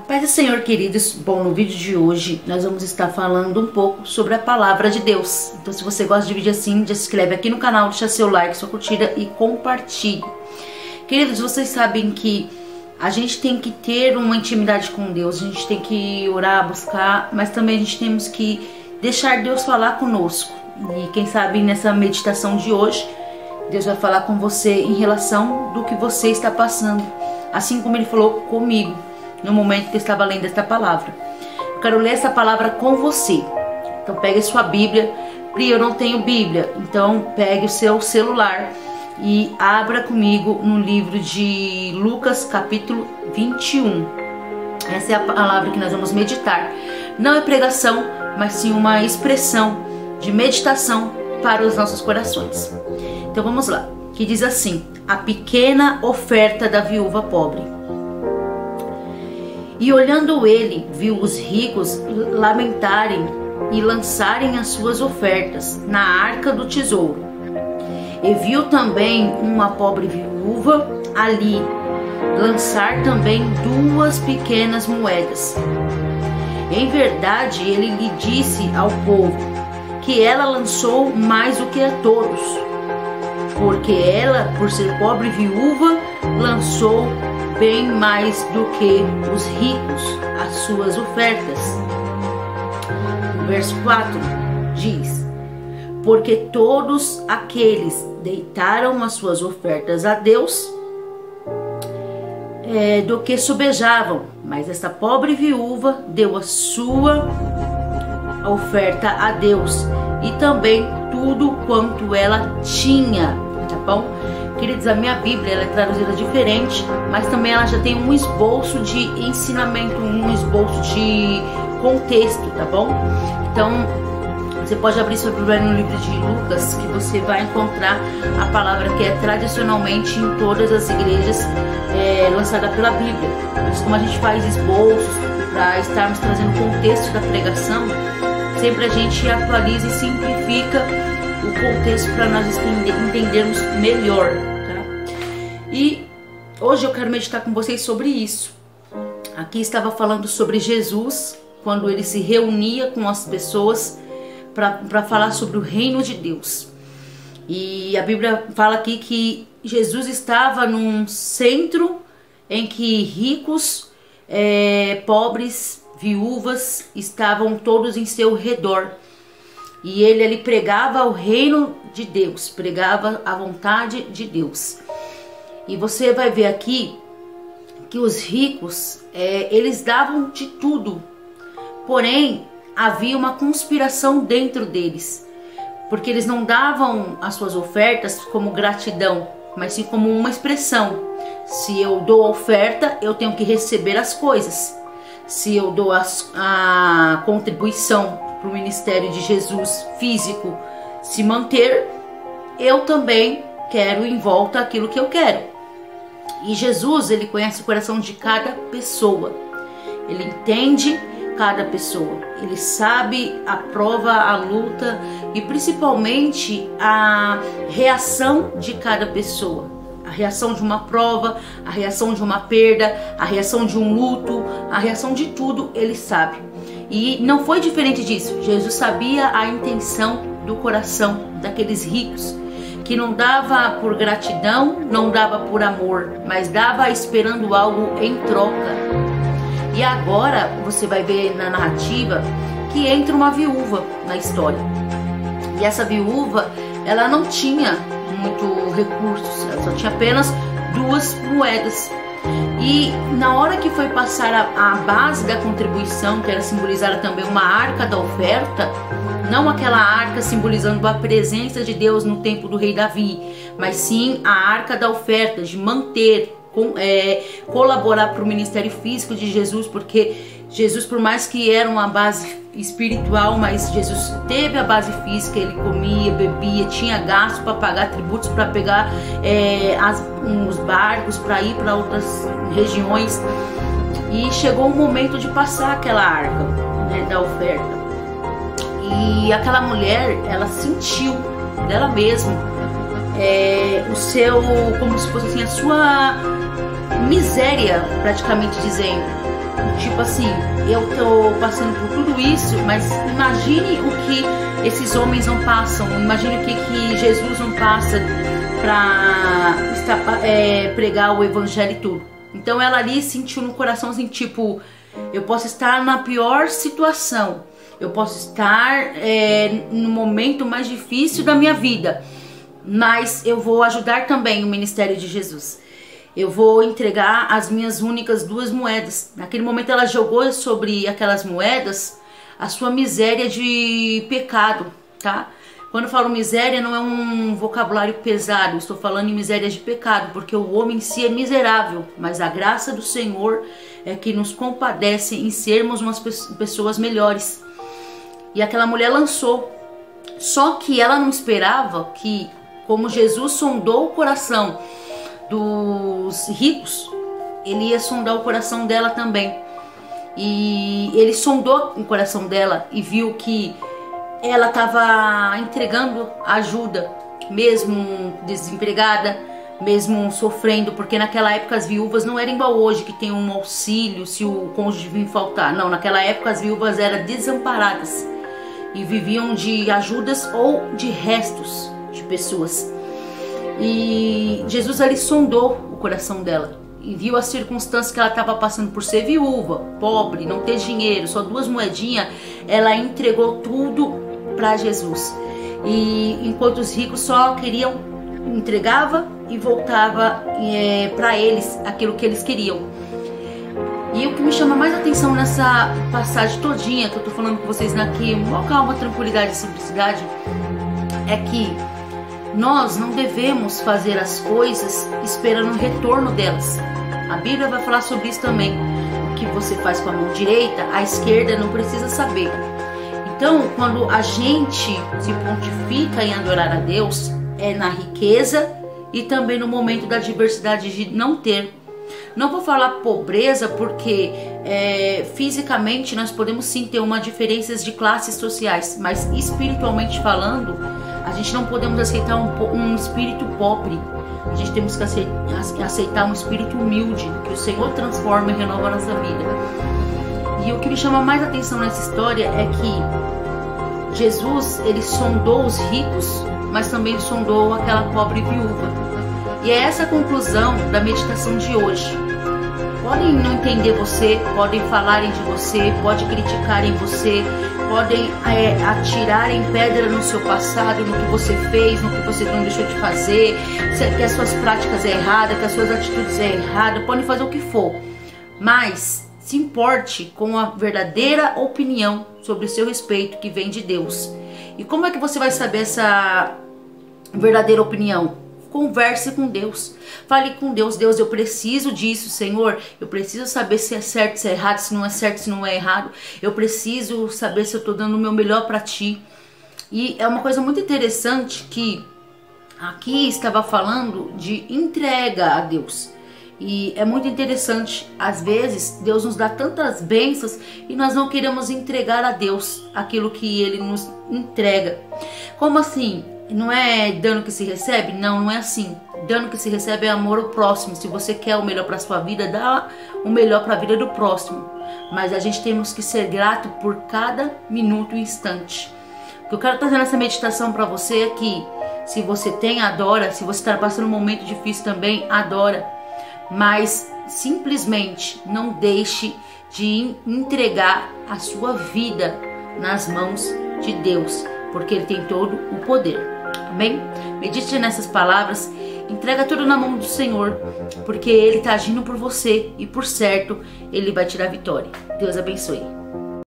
Paz do Senhor, queridos. Bom, no vídeo de hoje nós vamos estar falando um pouco sobre a palavra de Deus. Então, se você gosta de vídeo assim, já se inscreve aqui no canal, deixa seu like, sua curtida e compartilhe. Queridos, vocês sabem que a gente tem que ter uma intimidade com Deus, a gente tem que orar, buscar, mas também a gente temos que deixar Deus falar conosco. E quem sabe nessa meditação de hoje, Deus vai falar com você em relação do que você está passando, assim como Ele falou comigo no momento que eu estava lendo esta palavra. Eu quero ler essa palavra com você. Então pegue a sua Bíblia. Pri, eu não tenho Bíblia, então pegue o seu celular e abra comigo no livro de Lucas, capítulo 21. Essa é a palavra que nós vamos meditar. Não é pregação, mas sim uma expressão de meditação para os nossos corações. Então vamos lá, que diz assim: a pequena oferta da viúva pobre. E olhando ele, viu os ricos lamentarem e lançarem as suas ofertas na arca do tesouro. E viu também uma pobre viúva ali lançar também 2 pequenas moedas. Em verdade, ele lhe disse ao povo que ela lançou mais do que a todos, porque ela, por ser pobre viúva, lançou bem mais do que os ricos as suas ofertas. O verso 4 diz: porque todos aqueles deitaram as suas ofertas a Deus do que sobejavam, mas essa pobre viúva deu a sua oferta a Deus e também tudo quanto ela tinha, tá bom? Queridos, a minha Bíblia ela é traduzida diferente, mas também ela já tem um esboço de ensinamento, um esboço de contexto, tá bom? Então, você pode abrir sua Bíblia no livro de Lucas, que você vai encontrar a palavra que é tradicionalmente em todas as igrejas lançada pela Bíblia. Mas como a gente faz esboços para estarmos trazendo o contexto da pregação, sempre a gente atualiza e simplifica o contexto para nós entendermos melhor, tá? E hoje eu quero meditar com vocês sobre isso. Aqui estava falando sobre Jesus, quando ele se reunia com as pessoas para falar sobre o reino de Deus. E a Bíblia fala aqui que Jesus estava num centro em que ricos, pobres, viúvas estavam todos em seu redor. E ele pregava o reino de Deus, pregava a vontade de Deus. E você vai ver aqui que os ricos, eles davam de tudo. Porém, havia uma conspiração dentro deles. Porque eles não davam as suas ofertas como gratidão, mas sim como uma expressão. Se eu dou a oferta, eu tenho que receber as coisas. Se eu dou a contribuição para o ministério de Jesus físico se manter, eu também quero em volta aquilo que eu quero. E Jesus, ele conhece o coração de cada pessoa. Ele entende cada pessoa. Ele sabe a prova, a luta e principalmente a reação de cada pessoa. A reação de uma prova, a reação de uma perda, a reação de um luto, a reação de tudo, ele sabe. E não foi diferente disso. Jesus sabia a intenção do coração daqueles ricos, que não dava por gratidão, não dava por amor, mas dava esperando algo em troca. E agora você vai ver na narrativa que entra uma viúva na história. E essa viúva, ela não tinha muito recursos, ela só tinha apenas 2 moedas. E na hora que foi passar a base da contribuição, que era simbolizada também uma arca da oferta, não aquela arca simbolizando a presença de Deus no tempo do rei Davi, mas sim a arca da oferta, de manter, colaborar para o ministério físico de Jesus, porque Jesus, por mais que era uma base espiritual, mas Jesus teve a base física, ele comia, bebia, tinha gasto para pagar tributos, para pegar uns barcos para ir para outras regiões. E chegou o momento de passar aquela arca, né, da oferta. E aquela mulher, ela sentiu dela mesma o seu, como se fosse assim, a sua miséria, praticamente dizendo. Tipo, Tipo assim, eu tô passando por tudo isso, mas imagine o que esses homens não passam, imagine o que Jesus não passa pra pregar o evangelho e tudo. Então ela ali sentiu no coração assim, tipo, eu posso estar na pior situação, eu posso estar no momento mais difícil da minha vida, mas eu vou ajudar também o ministério de Jesus. Eu vou entregar as minhas únicas 2 moedas. Naquele momento ela jogou sobre aquelas moedas a sua miséria de pecado, tá? Quando eu falo miséria, não é um vocabulário pesado, estou falando em miséria de pecado, porque o homem em si é miserável, mas a graça do Senhor é que nos compadece em sermos umas pessoas melhores. E aquela mulher lançou, só que ela não esperava que, como Jesus sondou o coração dos ricos, ele ia sondar o coração dela também. E ele sondou o coração dela e viu que ela estava entregando ajuda, mesmo desempregada, mesmo sofrendo, porque naquela época as viúvas não eram igual hoje, que tem um auxílio se o cônjuge vir faltar. Não, naquela época as viúvas eram desamparadas e viviam de ajudas ou de restos de pessoas. E Jesus ali sondou o coração dela e viu as circunstâncias que ela estava passando por ser viúva, pobre, não ter dinheiro, só 2 moedinhas. Ela entregou tudo para Jesus. E enquanto os ricos só queriam, entregava e voltava para eles aquilo que eles queriam. E o que me chama mais atenção nessa passagem todinha que eu tô falando com vocês aqui, uma calma, tranquilidade e simplicidade, é que nós não devemos fazer as coisas esperando o retorno delas. A Bíblia vai falar sobre isso também. O que você faz com a mão direita, a esquerda não precisa saber. Então, quando a gente se pontifica em adorar a Deus, é na riqueza e também no momento da adversidade de não ter. Não vou falar pobreza porque fisicamente nós podemos sim ter uma diferença de classes sociais, mas espiritualmente falando, a gente não podemos aceitar um espírito pobre. A gente temos que aceitar um espírito humilde, que o Senhor transforma e renova a nossa vida. E o que me chama mais atenção nessa história é que Jesus, ele sondou os ricos, mas também sondou aquela pobre viúva. E é essa a conclusão da meditação de hoje. Podem não entender você, podem falarem de você, podem criticarem você, podem atirarem pedra no seu passado, no que você fez, no que você não deixou de fazer, que as suas práticas é errada, que as suas atitudes é errada, podem fazer o que for. Mas se importe com a verdadeira opinião sobre o seu respeito que vem de Deus. E como é que você vai saber essa verdadeira opinião? Converse com Deus, fale com Deus. Deus, eu preciso disso, Senhor, eu preciso saber se é certo, se é errado, se não é certo, se não é errado, eu preciso saber se eu estou dando o meu melhor para ti. E é uma coisa muito interessante que aqui estava falando de entrega a Deus. E é muito interessante, às vezes Deus nos dá tantas bênçãos e nós não queremos entregar a Deus aquilo que Ele nos entrega. Como assim? Não é dano que se recebe? Não, não é assim. Dano que se recebe é amor ao próximo. Se você quer o melhor para sua vida, dá o melhor para a vida do próximo. Mas a gente temos que ser grato por cada minuto e instante. O que eu quero trazer nessa meditação para você é que se você tem, adora. Se você está passando um momento difícil também, adora. Mas simplesmente não deixe de entregar a sua vida nas mãos de Deus, porque Ele tem todo o poder. Amém? Medite nessas palavras, entrega tudo na mão do Senhor, porque Ele está agindo por você e por certo Ele vai te dar vitória. Deus abençoe.